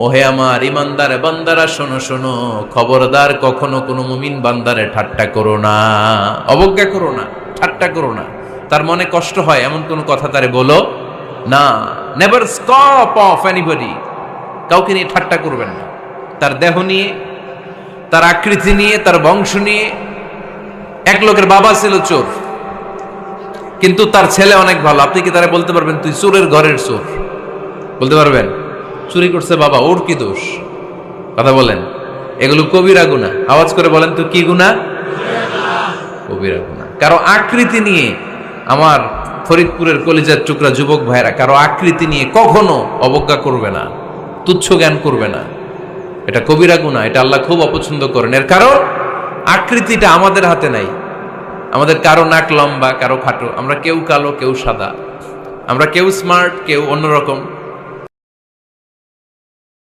ওহে আমার ইমানদার বান্দারা, শোনো শোনো, খবরদার কখনো কোনো মুমিন বান্দারে ঠাট্টা করো না, অবজ্ঞা করো না, ঠাট্টা করো না। তার মনে কষ্ট হয় এমন কোনো কথা তারে বলো না। নেভার স্কপ অফ এনিবডি, কাউকে নিয়ে ঠাট্টা করবেন না। তার দেহ নিয়ে, তার আকৃতি নিয়ে, তার বংশ নিয়ে। এক লোকের বাবা ছিল চোর, কিন্তু তার ছেলে অনেক ভালো। আপনি কি তারা বলতে পারবেন তুই চোরের ঘরের চোর? বলতে পারবেন? চুরি করছে বাবা, ওর কি দোষ? কথা বলেন। এগুলো কবিরা গুনাহ। আওয়াজ করে বলেন তো কি গুনাহ? কবিরা গুনাহ। কারো আকৃতি নিয়ে, আমার ফরিদপুরের কলিজার টুকরা যুবক ভাইরা, কারো আকৃতি নিয়ে কখনো অবজ্ঞা করবে না, তুচ্ছ জ্ঞান করবে না। এটা কবিরা গুনাহ, এটা আল্লাহ খুব অপছন্দ করেন। এর কারণ আকৃতিটা আমাদের হাতে নাই। আমাদের কারো নাক লম্বা, কারো খাটো, আমরা কেউ কালো, কেউ সাদা, আমরা কেউ স্মার্ট, কেউ অন্যরকম।